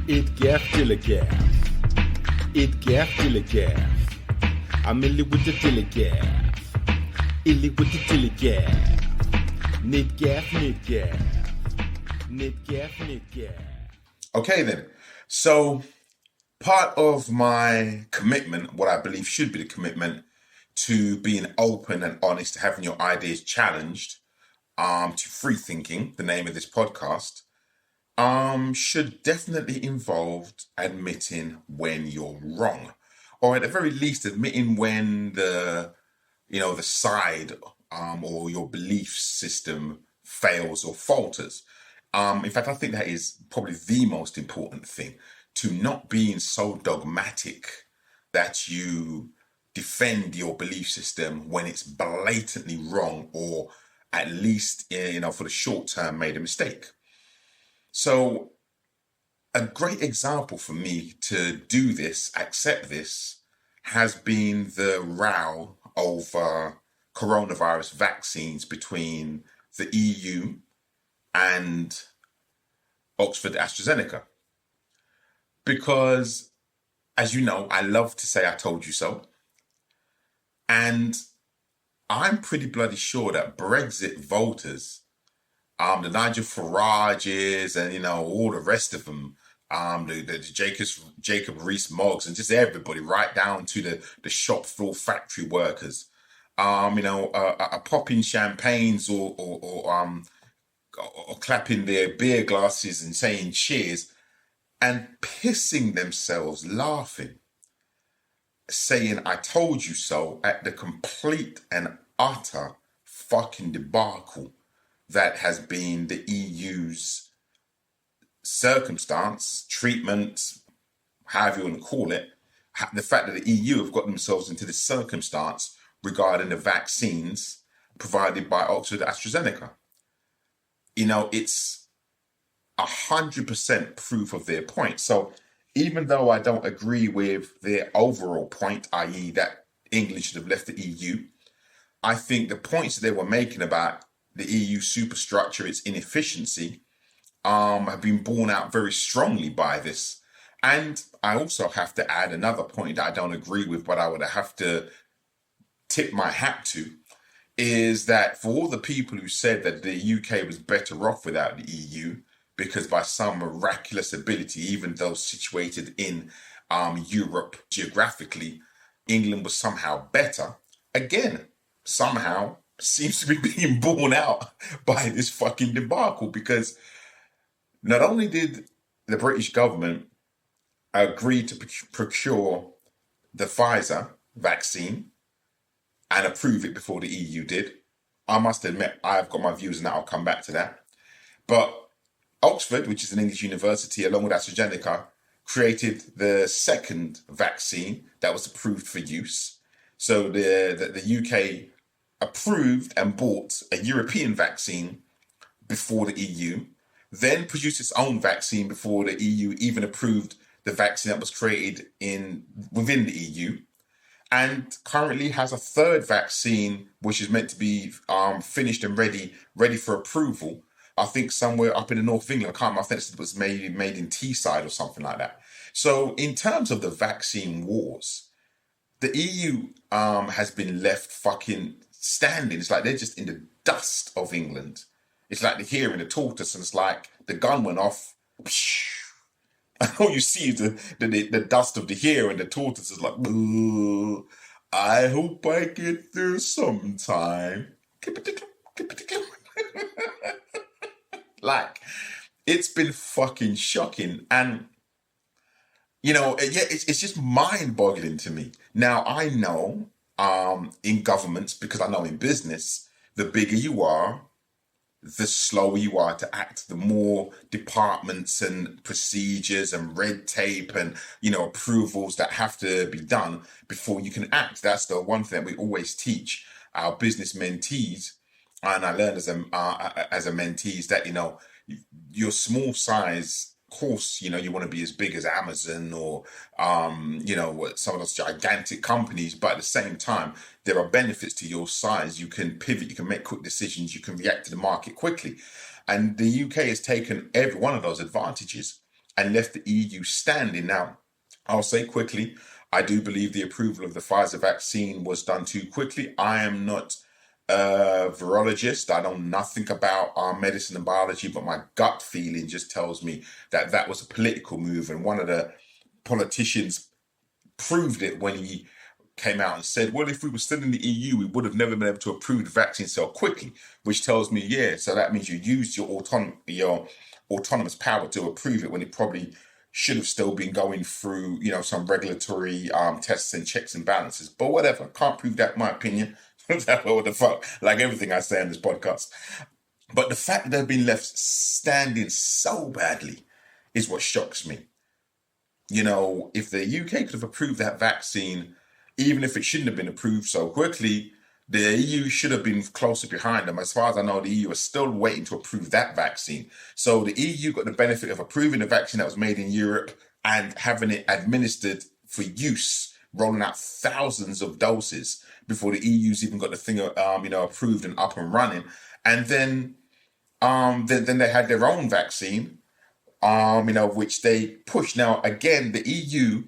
Et gaff til a gaff. Et gaff til a gaff. I'm illy with the till a gaff. Illy with the till a gaff. Nit gaff, nit gaff. Nit gaff, nit gaff. Okay then, so part of my commitment, what I believe should be the commitment to being open and honest, to having your ideas challenged, to free thinking, the name of this podcast, should definitely involve admitting when you're wrong, or at the very least admitting when the side or your belief system fails or falters. In fact, I think that is probably the most important thing, to not being so dogmatic that you defend your belief system when it's blatantly wrong, or at least, for the short term made a mistake. So a great example for me to do this, accept this, has been the row over coronavirus vaccines between the EU and Oxford AstraZeneca. Because, as you know, I love to say I told you so. And I'm pretty bloody sure that Brexit voters, the Nigel Farages and, all the rest of them, the Jacob Rees-Moggs and just everybody, right down to the shop floor factory workers, popping champagnes or clapping their beer glasses and saying cheers and pissing themselves laughing, saying I told you so, at the complete and utter fucking debacle that has been the EU's circumstance, treatment, however you want to call it, the fact that the EU have got themselves into this circumstance regarding the vaccines provided by Oxford AstraZeneca. It's 100% proof of their point. So even though I don't agree with their overall point, i.e. that England should have left the EU, I think the points that they were making about the EU superstructure, its inefficiency, have been borne out very strongly by this. And I also have to add another point that I don't agree with, but I would have to tip my hat to, is that for all the people who said that the UK was better off without the EU, because by some miraculous ability, even though situated in Europe geographically, England was somehow better, again, somehow seems to be being borne out by this fucking debacle, because not only did the British government agree to procure the Pfizer vaccine and approve it before the EU did. I must admit, I've got my views and I'll come back to that. But Oxford, which is an English university, along with AstraZeneca, created the second vaccine that was approved for use. So the UK approved and bought a European vaccine before the EU, then produced its own vaccine before the EU even approved the vaccine that was created within the EU, and currently has a third vaccine which is meant to be finished and ready for approval. I think somewhere up in the north of England. I can't remember. I think it was made in Teesside or something like that. So in terms of the vaccine wars, the EU has been left fucking standing. It's like they're just in the dust of England. It's like the hare and the tortoise, and it's like the gun went off. And all you see is the dust of the hare, and the tortoise is like, I hope I get there sometime. Like, it's been fucking shocking. And, it's just mind-boggling to me. Now, I know in governments, because I know in business, the bigger you are, the slower you are to act, the more departments and procedures and red tape and, approvals that have to be done before you can act. That's the one thing that we always teach our business mentees. And I learned as a mentee is that, your small size, of course, you want to be as big as Amazon or, some of those gigantic companies. But at the same time, there are benefits to your size. You can pivot, you can make quick decisions, you can react to the market quickly. And the UK has taken every one of those advantages. and left the EU standing. Now, I'll say quickly, I do believe the approval of the Pfizer vaccine was done too quickly. I am not a virologist. I know nothing about medicine and biology, but my gut feeling just tells me that that was a political move, and one of the politicians proved it when he came out and said, well, if we were still in the EU, we would have never been able to approve the vaccine so quickly, which tells me, yeah, so that means you used your autonomous power to approve it when it probably should have still been going through, some regulatory tests and checks and balances. But whatever, can't prove that, in my opinion. What the fuck? Like everything I say on this podcast. But the fact that they've been left standing so badly is what shocks me. If the UK could have approved that vaccine, even if it shouldn't have been approved so quickly, the EU should have been closer behind them. As far as I know, the EU is still waiting to approve that vaccine. So the EU got the benefit of approving a vaccine that was made in Europe and having it administered for use, rolling out thousands of doses before the EU's even got the thing, approved and up and running. And then they had their own vaccine, which they pushed. Now, again, the EU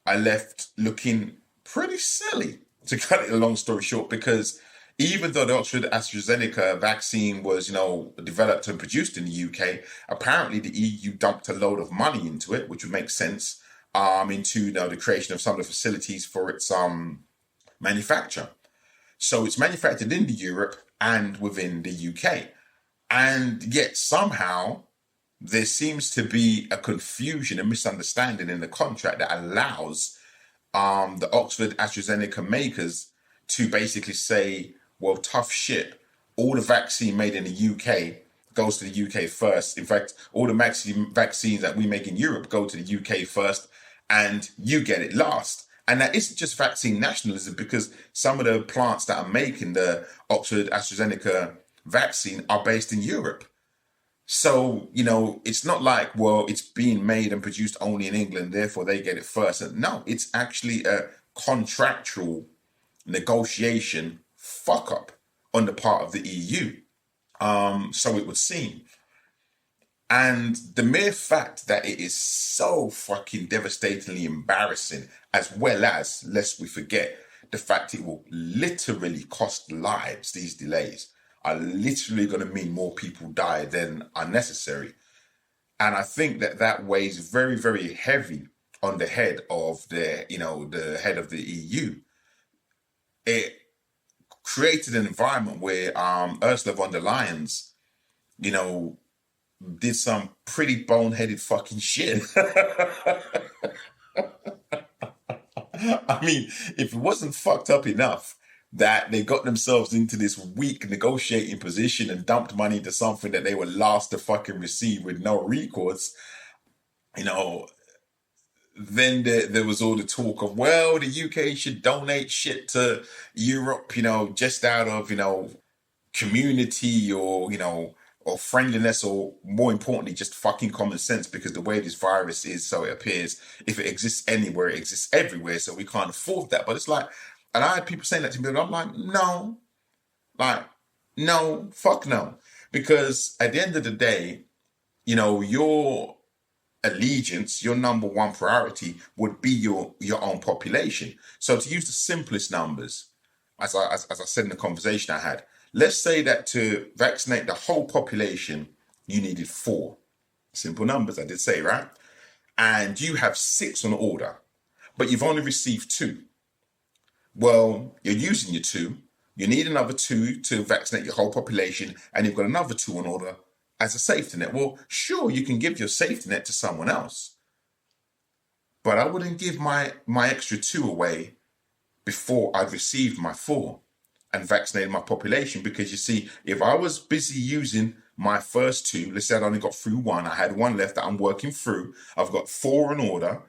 are left looking pretty silly, to cut it a long story short, because even though the Oxford AstraZeneca vaccine was, developed and produced in the UK, apparently the EU dumped a load of money into it, which would make sense, into the creation of some of the facilities for its manufacture. So it's manufactured in Europe and within the UK. And yet somehow there seems to be a confusion and misunderstanding in the contract that allows the Oxford AstraZeneca makers to basically say, well, tough shit, all the vaccine made in the UK goes to the UK first. In fact, all the vaccines that we make in Europe go to the UK first, and you get it last. And that isn't just vaccine nationalism, because some of the plants that are making the Oxford AstraZeneca vaccine are based in Europe. So, it's not like, well, it's being made and produced only in England, therefore they get it first. No, it's actually a contractual negotiation fuck up on the part of the EU. So it would seem. And the mere fact that it is so fucking devastatingly embarrassing, as well as, lest we forget, the fact it will literally cost lives, these delays are literally going to mean more people die than are necessary. And I think that weighs very, very heavy on the head of the head of the EU. It created an environment where Ursula von der Leyen's, did some pretty boneheaded fucking shit. I mean, if it wasn't fucked up enough that they got themselves into this weak negotiating position and dumped money into something that they were last to fucking receive with no recourse, then there was all the talk of, well, the UK should donate shit to Europe, just out of, community or friendliness, or more importantly, just fucking common sense, because the way this virus is, so it appears, if it exists anywhere, it exists everywhere, so we can't afford that. But it's like, and I had people saying that to me, and I'm like, no, fuck no. Because at the end of the day, your allegiance, your number one priority would be your own population. So to use the simplest numbers, as I said in the conversation I had, let's say that to vaccinate the whole population, you needed 4. Simple numbers, I did say, right? And you have 6 on order, but you've only received 2. Well, you're using your 2. You need another 2 to vaccinate your whole population, and you've got another 2 on order as a safety net. Well, sure, you can give your safety net to someone else, but I wouldn't give my extra 2 away before I'd received my 4 and vaccinated my population. Because you see, if I was busy using my first 2, let's say I'd only got through 1, I had 1 left that I'm working through, I've got 4 in order,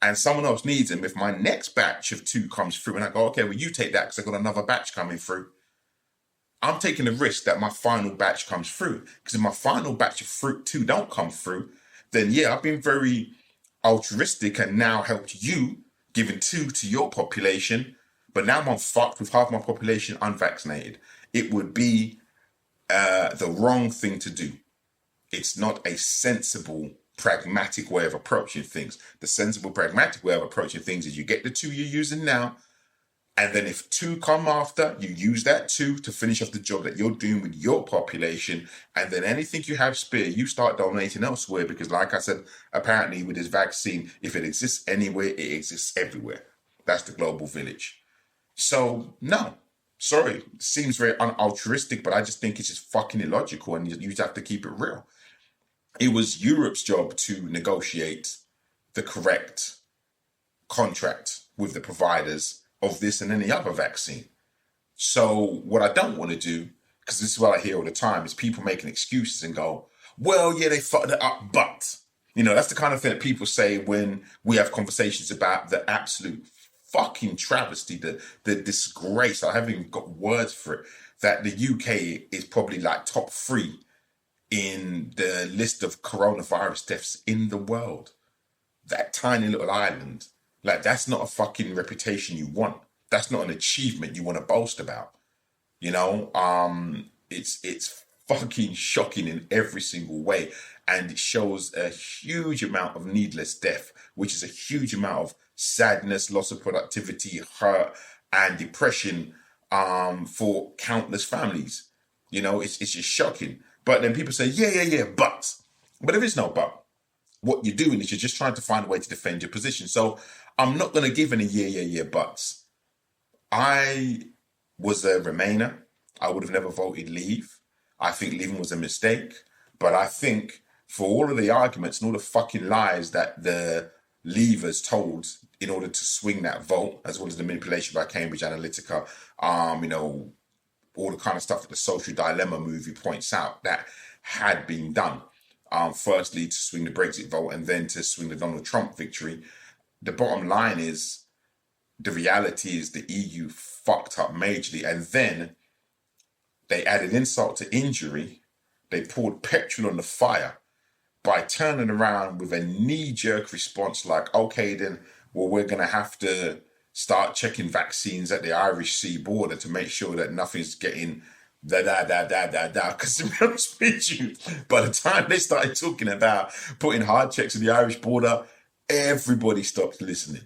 and someone else needs them. If my next batch of 2 comes through and I go, okay, well, you take that because I've got another batch coming through, I'm taking the risk that my final batch comes through. Because if my final batch of 2 don't come through, then yeah, I've been very altruistic and now helped you, giving 2 to your population, but now I'm fucked with half my population unvaccinated. It would be the wrong thing to do. It's not a sensible pragmatic way of approaching things. The sensible, pragmatic way of approaching things is you get the 2 you're using now, and then if 2 come after, you use that 2 to finish off the job that you're doing with your population. And then anything you have spare, you start donating elsewhere. Because like I said, apparently with this vaccine, if it exists anywhere, it exists everywhere. That's the global village. So no, sorry, it seems very unaltruistic, but I just think it's just fucking illogical, and you just have to keep it real. It was Europe's job to negotiate the correct contract with the providers of this and any other vaccine. So what I don't want to do, because this is what I hear all the time, is people making excuses and go, well, yeah, they fucked it up, but, that's the kind of thing that people say when we have conversations about the absolute fucking travesty, the disgrace. I haven't even got words for it, that the UK is probably like top 3 in the list of coronavirus deaths in the world. That tiny little island. Like, that's not a fucking reputation you want. That's not an achievement you want to boast about. It's fucking shocking in every single way. And it shows a huge amount of needless death, which is a huge amount of sadness, loss of productivity, hurt, and depression for countless families. It's just shocking. But then people say, yeah, but there is no but. What you're doing is you're just trying to find a way to defend your position. So I'm not going to give any buts. I was a Remainer. I would have never voted Leave. I think leaving was a mistake. But I think for all of the arguments and all the fucking lies that the Leavers told in order to swing that vote, as well as the manipulation by Cambridge Analytica, all the kind of stuff that the Social Dilemma movie points out that had been done. Firstly, to swing the Brexit vote and then to swing the Donald Trump victory. The bottom line is, the reality is the EU fucked up majorly, and then they added insult to injury. They poured petrol on the fire by turning around with a knee-jerk response like, okay, then, well, we're going to have to start checking vaccines at the Irish Sea border to make sure that nothing's getting because to be honest with you, by the time they started talking about putting hard checks at the Irish border, everybody stopped listening.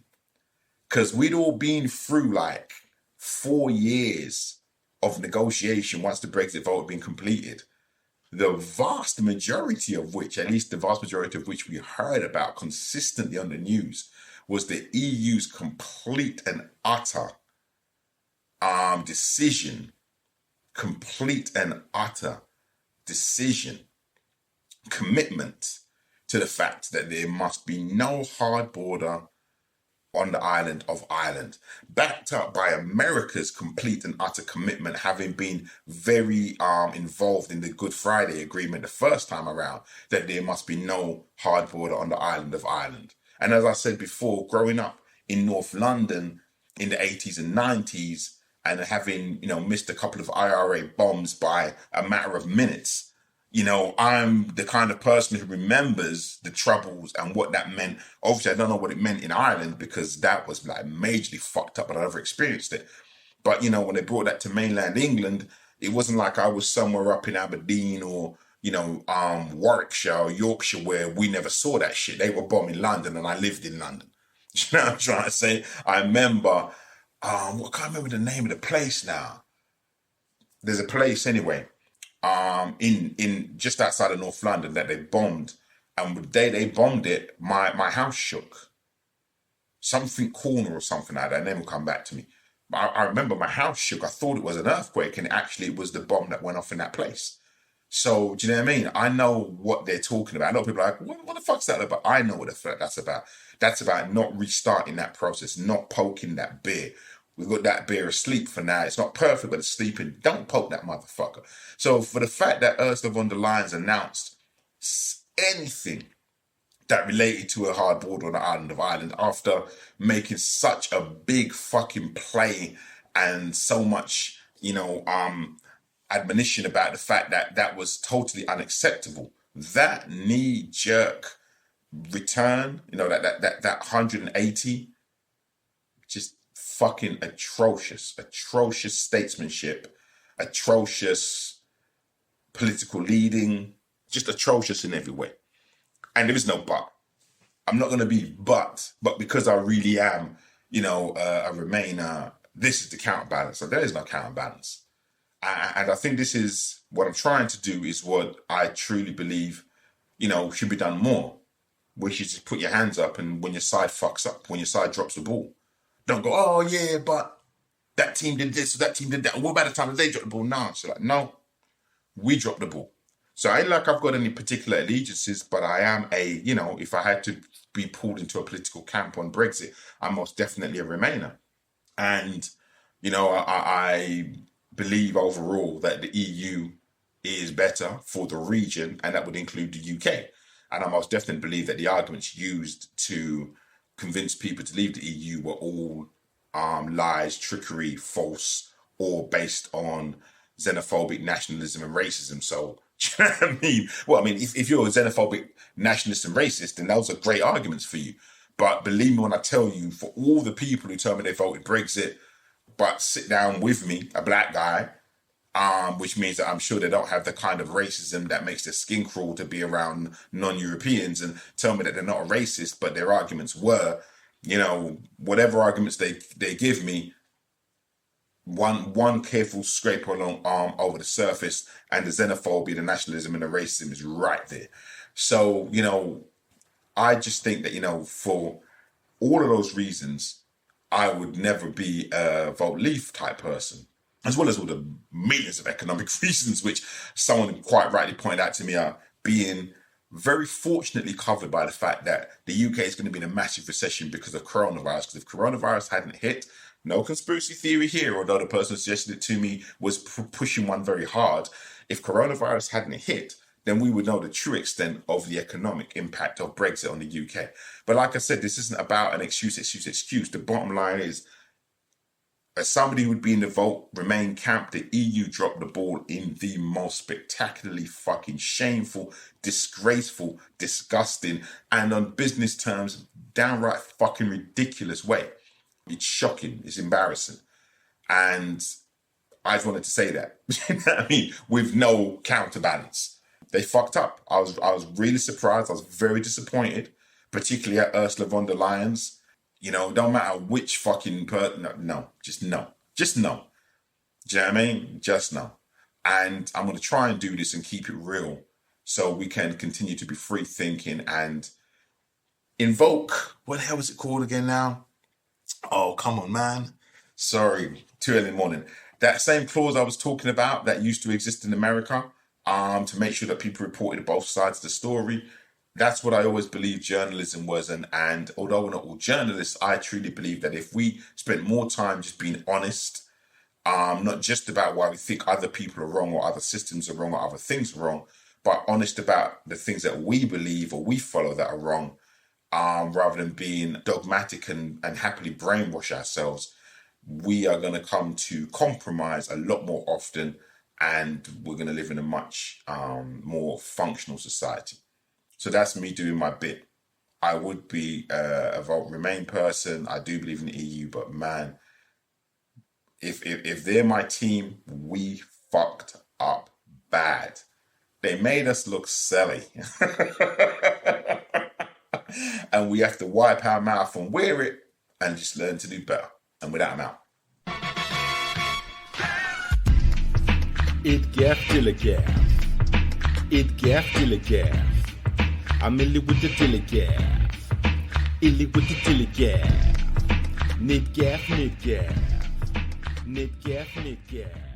Because we'd all been through like 4 years of negotiation once the Brexit vote had been completed. The vast majority of which, at least the vast majority of which we heard about consistently on the news, was the EU's complete and utter decision, commitment to the fact that there must be no hard border on the island of Ireland, backed up by America's complete and utter commitment, having been very involved in the Good Friday Agreement the first time around, that there must be no hard border on the island of Ireland. And as I said before, growing up in North London in the 80s and 90s, and having, missed a couple of IRA bombs by a matter of minutes, I'm the kind of person who remembers the troubles and what that meant. Obviously, I don't know what it meant in Ireland because that was like majorly fucked up, but I never experienced it. But, when they brought that to mainland England, it wasn't like I was somewhere up in Aberdeen or, Warwickshire or Yorkshire where we never saw that shit. They were bombing London and I lived in London. You know what I'm trying to say? I remember, I can't remember the name of the place now. There's a place anyway, in just outside of North London that they bombed, and the day they bombed it, my house shook. Something corner or something like that. Name will come back to me. I remember my house shook. I thought it was an earthquake, and actually it was the bomb that went off in that place. So do you know what I mean? I know what they're talking about. I know people are like, what the fuck's that about? I know what the fuck that's about. That's about not restarting that process, not poking that bear. We've got that bear asleep for now. It's not perfect, but it's sleeping. Don't poke that motherfucker. So for the fact that Ursula von der Leyen's announced anything that related to a hard border on the island of Ireland after making such a big fucking play and so much, admonition about the fact that that was totally unacceptable. That knee-jerk return, that 180, just fucking atrocious statesmanship, atrocious political leading, just atrocious in every way. And there is no but. I'm not going to be but because I really am, a Remainer, this is the counterbalance. So there is no counterbalance. And I think this is what I'm trying to do is what I truly believe, should be done more, which is to put your hands up and when your side fucks up, when your side drops the ball, don't go, oh yeah, but that team did this, or that team did that. And what about the time that they dropped the ball? No, it's like, no, we dropped the ball. So I ain't like I've got any particular allegiances, but I am if I had to be pulled into a political camp on Brexit, I'm most definitely a Remainer. And, I believe overall that the EU is better for the region, and that would include the UK. And I most definitely believe that the arguments used to convince people to leave the EU were all lies, trickery, false, or based on xenophobic nationalism and racism. So, do you know what I mean? Well, I mean, if you're a xenophobic nationalist and racist, then those are great arguments for you. But believe me when I tell you, for all the people who tell me they voted Brexit, but sit down with me, a black guy, which means that I'm sure they don't have the kind of racism that makes their skin crawl to be around non-Europeans, and tell me that they're not a racist, but their arguments were, whatever arguments they give me, one careful scrape along arm over the surface, and the xenophobia, the nationalism, and the racism is right there. So, I just think that, for all of those reasons, I would never be a vote leave type person, as well as all the millions of economic reasons, which someone quite rightly pointed out to me are being very fortunately covered by the fact that the UK is going to be in a massive recession because of coronavirus. Because if coronavirus hadn't hit, no conspiracy theory here, although the person who suggested it to me was pushing one very hard. If coronavirus hadn't hit, then we would know the true extent of the economic impact of Brexit on the UK. But like I said, this isn't about an excuse. The bottom line is, as somebody who would be in the vote Remain camp, the EU dropped the ball in the most spectacularly fucking shameful, disgraceful, disgusting, and on business terms, downright fucking ridiculous way. It's shocking. It's embarrassing. And I just wanted to say that. You know what I mean? With no counterbalance. They fucked up. I was really surprised. I was very disappointed, particularly at Ursula von der Leyen's. Don't matter which fucking person. No. Just no. Do you know what I mean? Just no. And I'm going to try and do this and keep it real so we can continue to be free thinking and invoke, what the hell is it called again now? Oh, come on, man. Sorry, too early in the morning. That same clause I was talking about that used to exist in America, to make sure that people reported both sides of the story. That's what I always believed journalism was. And although we're not all journalists, I truly believe that if we spent more time just being honest, not just about why we think other people are wrong or other systems are wrong or other things are wrong, but honest about the things that we believe or we follow that are wrong, rather than being dogmatic and happily brainwash ourselves, we are going to come to compromise a lot more often, and we're going to live in a much more functional society. So that's me doing my bit. I would be a vote Remain person. I do believe in the EU, but man, if they're my team, we fucked up bad. They made us look silly. And we have to wipe our mouth and wear it and just learn to do better. And with that, I'm out. Et gaff til et gaff. Et gaff til et gaff. I'm in with the telegaff. Illy with the telegaff. Nit gaff, nit gaff. Nit gaff, nit gaff.